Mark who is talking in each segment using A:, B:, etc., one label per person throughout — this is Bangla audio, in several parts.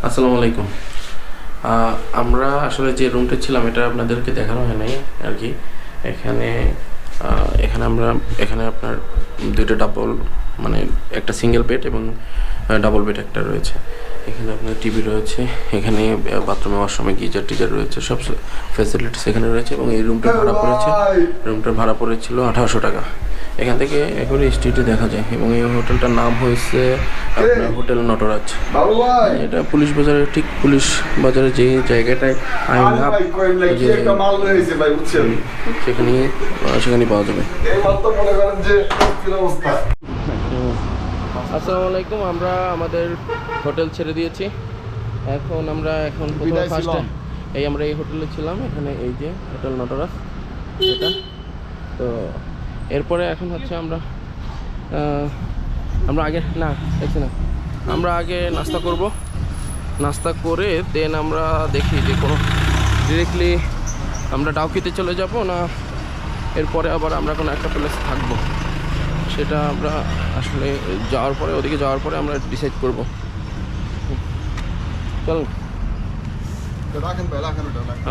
A: আসসালামু আলাইকুম। আমরা আসলে যে রুমটা ছিলাম এটা আপনাদেরকে দেখানো হয় নাই আর কি। এখানে এখানে আপনার দুইটা ডাবল, মানে একটা সিঙ্গেল বেড এবং ডাবল বেড একটা রয়েছে। এখানে আপনার টিভি রয়েছে, এখানে বাথরুমে ওয়াশরুমে গিজার টিজার রয়েছে, সব ফ্যাসিলিটিস এখানে রয়েছে। এবং এই রুমটার ভাড়া পড়েছিল 1800 টাকা। এখান থেকে একবারে স্ট্রিটে দেখা যায়। এবং এই হোটেলটার নাম হয়েছে আপনার হোটেল নটরাজ। এটা পুলিশ বাজারের ঠিক পুলিশ বাজারের যে জায়গাটায় সেখানে পাওয়া যাবে। আসসালামু আলাইকুম। আমরা আমাদের হোটেল ছেড়ে দিয়েছি। আমরা ফার্স্টে আমরা এই হোটেলে ছিলাম। এখানে এই যে হোটেল নটরাজ এটা। তো এরপরে এখন হচ্ছে আমরা আগে আমরা আগে নাস্তা করব। নাস্তা করে দেন আমরা দেখি যে কোনো ডিরেক্টলি আমরা ডাউকিতে চলে যাব না এরপরে আবার আমরা কোনো একটা প্লেস থাকবো, সেটা আমরা আসলে ওদিকে যাওয়ার পরে আমরা ডিসাইড করব। চলুন,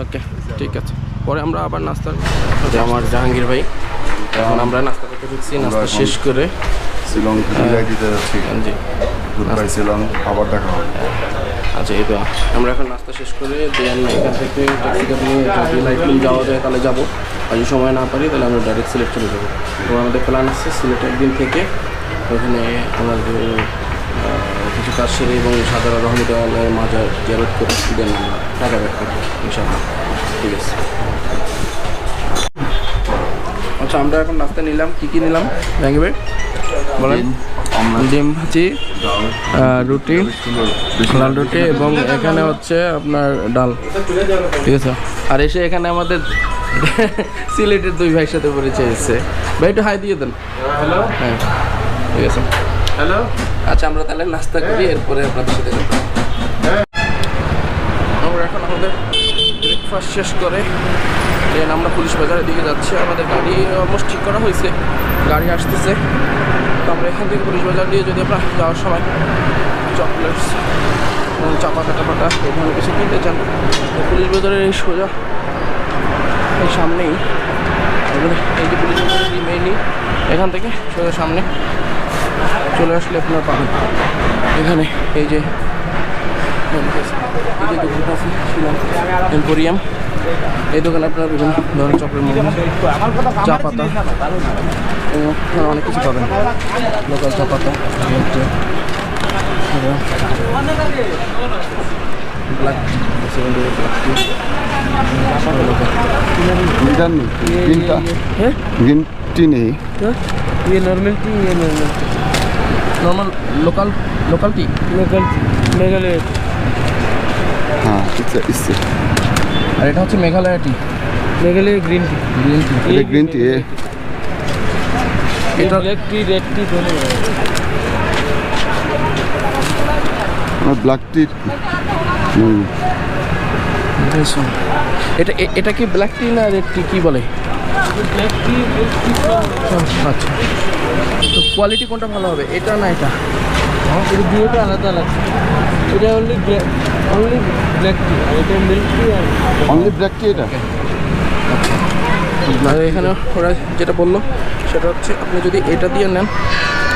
A: ওকে, ঠিক আছে। পরে আমরা আবার নাস্তা আমার জাহাঙ্গীর ভাই। এখন আমরা নাস্তা করতে ঢুকছি। নাস্তা শেষ করে
B: শিলং বিদায় দিতে যাচ্ছি। জি, গুড বাই শিলং, আবার দেখা হবে।
A: আচ্ছা, এই তো আমরা এখন নাস্তা শেষ করে দেন এখান থেকে ট্যাক্সি নিয়ে যদি লাইটলুম যাওয়া যায় তাহলে যাবো, আর যদি সময় না পারি তাহলে আমরা ডাইরেক্ট সিলেট চলে যাবো। তো আমাদের প্ল্যান আছে সিলেটে একদিন থেকে ওখানে আমাদের কিছু কাজ সেরে এবং সাদারা রহমতুল্লাহ মাজার জিয়ারত করে দেন আমরা টাকা ব্যাক করবো ইনশাআল্লাহ। ঠিক আছে। আচ্ছা, আমরা এখন নাস্তা নিলাম। কী নিলাম জাহাঙ্গীর ভাই বলেন? ডিম ভাজি, রুটি, লাল রুটি এবং এখানে হচ্ছে আপনার ডাল। ঠিক আছে। আর এসে এখানে আমাদের সিলেটের দুই ভাইয়ের সাথে পরিচয় এসেছে। ভাই একটু হাই দিয়ে দেন। হ্যালো। হ্যাঁ, ঠিক আছে। হ্যালো। আচ্ছা, আমরা তাহলে নাস্তা করি, এরপরে আপনাদের সাথে কথা। আমরা এখন আমাদের ব্রেকফাস্ট শেষ করে দেন আমরা পুলিশ বাজারের দিকে যাচ্ছি। আমাদের গাড়ি অলমোস্ট ঠিক করা হয়েছে, গাড়ি আসতেছে। তো আমরা এখান থেকে পুলিশ বাজার দিয়ে যদি আমরা যাওয়ার সময় চকলেটস এবং চাপাতা এই ধরনের কিছু কিনতে চান, তো পুলিশ বাজারের এই সোজা এই সামনেই এই যে পুলিশ বাজারের মেইনই, এখান থেকে সোজা সামনে চলে আসলে আপনারা পাবেন এখানে এই যে দোকান আছে শিলং এম্পোরিয়াম। এই দোকানে আপনারা বিভিন্ন ধরনের চকলেট, চা পাতা এবং অনেক কিছু পাবেন। লোকাল চা পাতা, ব্ল্যাক
B: ग्रीन टी नहीं,
A: ये नॉर्मल टी, ये नॉर्मल लोकल टी मेघालय।
B: हाँ, इससे।
A: আর এটা হচ্ছে মেঘালয় টি, মেঘালয় গ্রিন টি।
B: ये ग्रीन टी है,
A: এটা ব্ল্যাক টি, রেড টি दोनों है।
B: और ब्लैक टी नहीं।
A: এটা কি ব্ল্যাক টি না রেড টি কি বলে? ব্ল্যাক টি। আচ্ছা, তো কোয়ালিটি কোনটা ভালো হবে, এটা না এটা? এটা দুটোটা আলাদা আলাদা। এটা অনলি ব্ল্যাক টি, আর এটা মিল্ক টি। আর
B: অনলি ব্ল্যাক টি এটা।
A: আর এখানে ওরা যেটা বললো সেটা হচ্ছে আপনি যদি এটা দিয়ে নেন,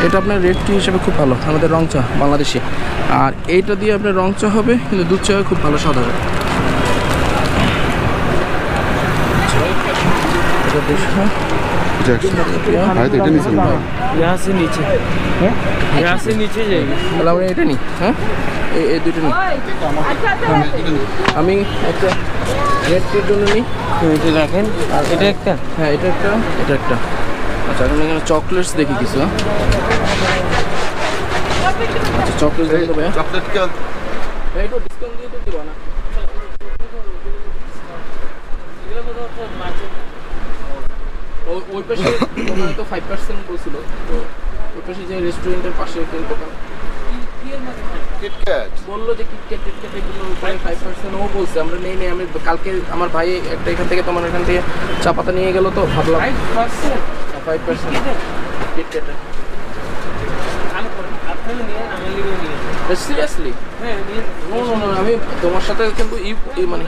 A: এটা আপনার রেড টি হিসেবে খুব ভালো, আমাদের রং চা বাংলাদেশি। আর এইটা দিয়ে আপনার রং চা হবে, কিন্তু দুধ চা খুব ভালো স্বাদ হবে।
C: यहाँ से नीचे, यहाँ से नीचे जाएगी।
A: তাহলে আমরা এটা নিই। হ্যাঁ, এই দুটো নিই। আমি একটা রেড টির জন্য নিই।
C: এটা রাখেন, আর এটা একটা।
A: হ্যাঁ, এটা একটা। আচ্ছা, এখন এখানে চকলেটস দেখি কিছু। আচ্ছা, চকলেটস দেখতে হবে।
B: चॉकलेट क्या?
A: একটু ডিসকাউন্ট দিয়ে তো দিব না? ওই পাশে তো 5% বলছিল, তো ওই পাশে যে রেস্টুরেন্টের পাশে একটা দোকান
B: किटकैट
A: বললো যে কিটক্যাট এগুলো 5% ও বলছে। আমরা নেই আমি কালকে আমার ভাই একটা এখান থেকে এখান থেকে চা পাতা নিয়ে গেল, তো ভাবলাম 5% কিটক্যাট। সিরিয়াসলি
C: হ্যাঁ
A: আমি তোমার সাথে কিন্তু মানে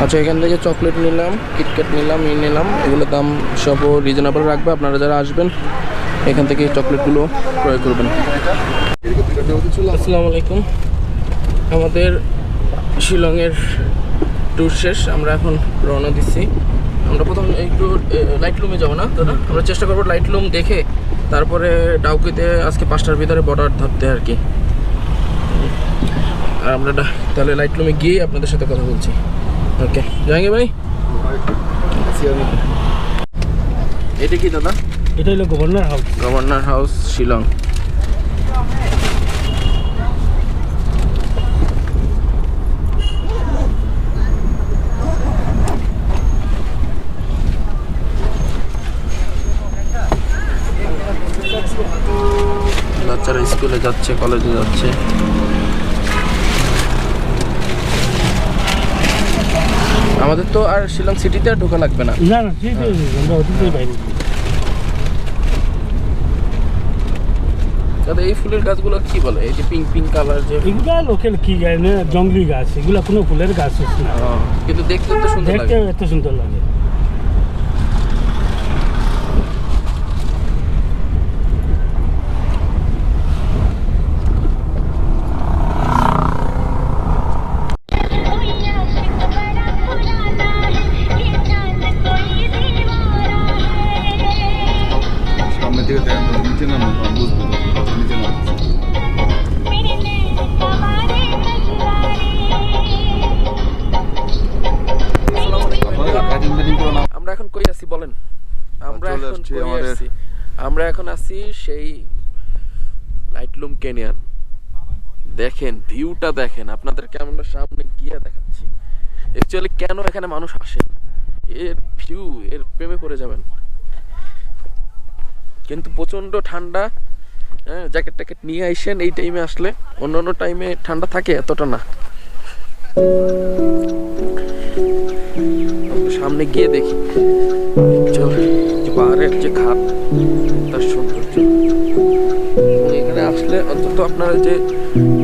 A: আচ্ছা, এখান থেকে চকলেট নিলাম, কিটক্যাট নিলাম, নিলাম। এগুলোর দাম সব রিজনেবল রাখবে। আপনারা যারা আসবেন এখান থেকে এই চকলেটগুলো ক্রয় করবেন। আসসালামু আলাইকুম। আমাদের শিলংয়ের ট্যুর শেষ। আমরা এখন রওনা দিচ্ছি। আমরা প্রথম একটু লাইট লুমে যাবো না দাদা, আমরা চেষ্টা করবো লাইট লুম দেখে তারপরে ডাউকিতে আজকে 5টার ভিতরে বর্ডার ধরতে আর কি। আর আমরা তাহলে লাইট লুমে গিয়ে আপনাদের সাথে কথা বলছি। ওকে, যাएंगे ভাই। এটা কি দাদা?
C: এটা হলো governor house.
A: Governor house Shillong. বাচ্চারা স্কুলে যাচ্ছে, কলেজে যাচ্ছে। আমাদের তো আর শিলং সিটিতে আর ঢোকা লাগবে না।
C: না না, ঠিক আছে, আমরা ওদিকেই বাইরে।
A: দাদা এই ফুলের গাছগুলো কি বলে? এই যে পিঙ্ক পিঙ্ক কালার যে,
C: এগুলা লোকাল কি গাছ না, জঙ্গলি গাছ। এগুলা কোনো ফুলের গাছ না,
A: কিন্তু দেখতে তো সুন্দর লাগে।
C: দেখতে এত সুন্দর লাগে।
B: সামনের দিকে দেখেন, নিচে নামো, বুঝবো নিচে নামো।
A: আমরা এখন কই আছি বলেন? আমরা এখন আছি সেই লাইটলুম ক্যানিয়ন। দেখেন ভিউটা, দেখেন আপনাদেরকে আমরা সামনে গিয়ে দেখাচ্ছি অ্যাকচুয়ালি কেন এখানে মানুষ আসে। এর ভিউ, এর প্রেমে পড়ে যাবেন। কিন্তু প্রচন্ড ঠান্ডা। হ্যাঁ, জ্যাকেট ট্যাকেট নিয়ে আইসেন এই টাইমে আসলে। অন্য টাইমে ঠান্ডা থাকে, এতটা না। সামনে গিয়ে দেখি পাহাড়ের যে ঘাট, তার সৌন্দর্য। এখানে আসলে অন্তত আপনারা যে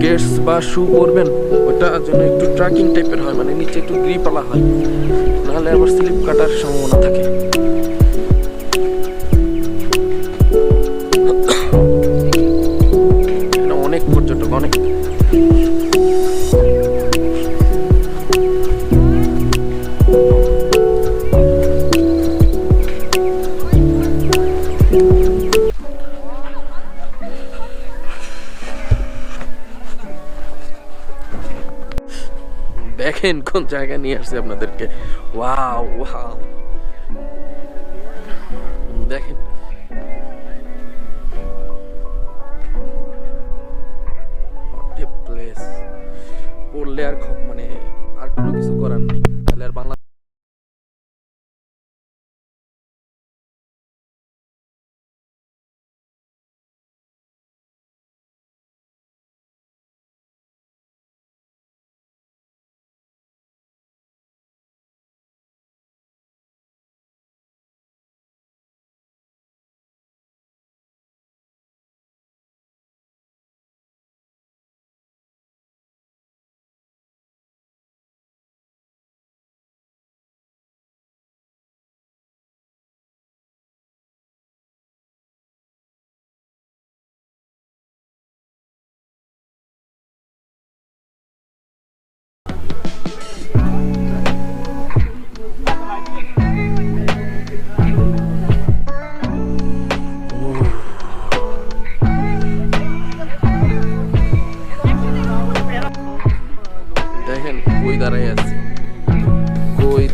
A: গেটস বা শু পরবেন ওটার জন্য একটু ট্রাকিং টাইপের হয়, মানে নিচে একটু গ্রিপালা হয়, নাহলে আবার স্লিপ কাটার সম্ভাবনা থাকে। অনেক পর্যটক, অনেক। দেখেন কোন জায়গায় নিয়ে আসছে আপনাদেরকে। ওয়াও ওয়াও, দেখেন প্লেস। পড়লে আর মানে আর কোনো কিছু করার নেই, তাহলে আর বাংলা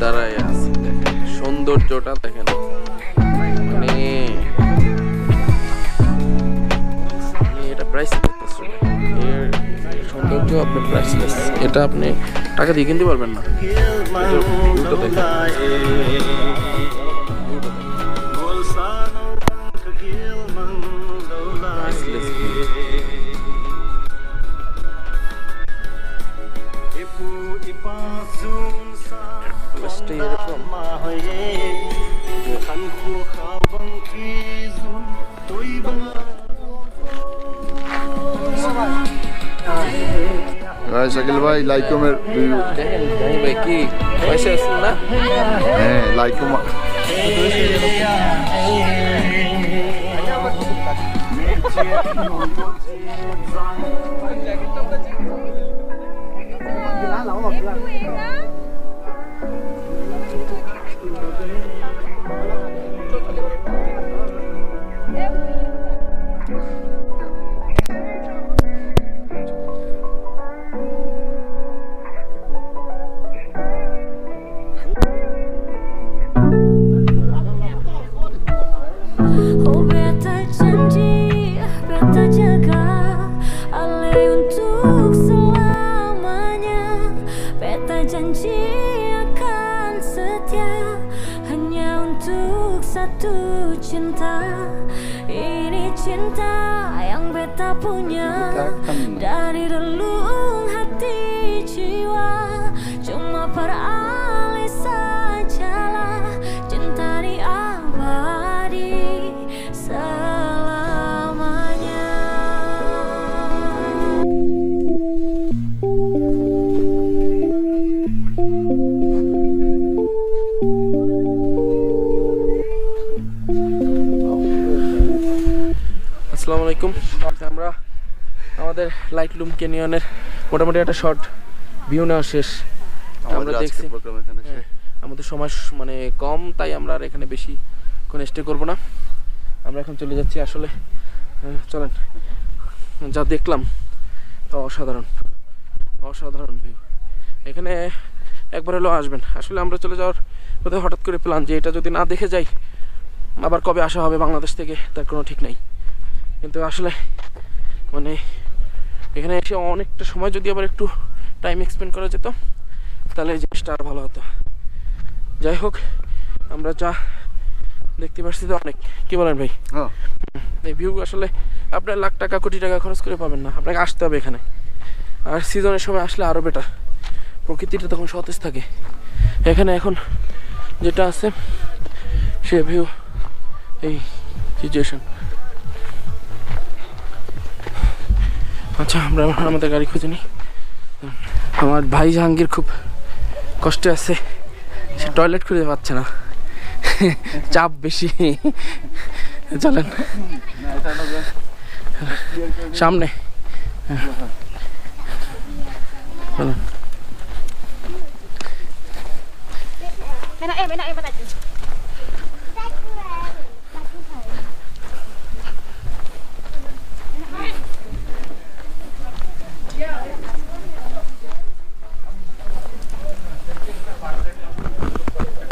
A: দাঁড়ায় আছি। দেখেন সৌন্দর্যটা, দেখেন মানে এটা প্রাইসলেস আসলে। এর সৌন্দর্য আপনি প্রাইসলেস, এটা আপনি টাকা দিয়ে কিনতে পারবেন না। এরকম
B: শাকিল ভাই লাইকমের ভিউ।
A: দেখেন জাহিদ ভাই কি পয়সা আছে না?
B: হ্যাঁ লাইকম।
D: Oh beta janji, beta jaga Ale untuk selamanya. Beta janji akan setia hanya untuk satu cinta. Ini cinta yang beta punya dari relung hati jiwa. Cuma peralih sajalah cinta di abadi selamanya.
A: আসসালামু আলাইকুম। আমরা আমাদের লাইট লুম ক্যানিয়নের মোটামুটি একটা শর্ট ভিউ নেওয়া শেষ। আমরা দেখছি
B: প্রোগ্রাম এখানে শেষ।
A: আমাদের সময় মানে কম, তাই আমরা আর এখানে বেশি কোনো স্টে করবো না। আমরা এখন চলে যাচ্ছি আসলে। চলেন, যা দেখলাম তা অসাধারণ, অসাধারণ ভিউ। এখানে একবার হলেও আসবেন। আসলে আমরা চলে যাওয়ার কোথাও হঠাৎ করে প্ল্যান যে এটা যদি না দেখে যাই আবার কবে আসা হবে বাংলাদেশ থেকে তার কোনো ঠিক নাই। কিন্তু আসলে মানে এখানে এসে অনেকটা সময় যদি আবার একটু টাইম এক্সপেন্ড করা যেত তাহলে এই জিনিসটা আর ভালো হতো। যাই হোক, আমরা যা দেখতে পাচ্ছি তো অনেক, কি বলেন ভাই?
B: হ্যাঁ
A: এই ভিউ আসলে আপনার লাখ টাকা কোটি টাকা খরচ করে পাবেন না, আপনাকে আসতে হবে এখানে। আর সিজনের সময় আসলে আরও বেটার, প্রকৃতিটা তখন সতেজ থাকে। এখানে এখন যেটা আছে সে ভিউ, এই সিচুয়েশন। আচ্ছা, আমরা আমাদের গাড়ি খুঁজে নিই। আমার ভাই জাহাঙ্গীর খুব কষ্টে আছে, সে টয়লেট খুঁজে পাচ্ছে না, চাপ বেশি। চলেন সামনে, চলেন।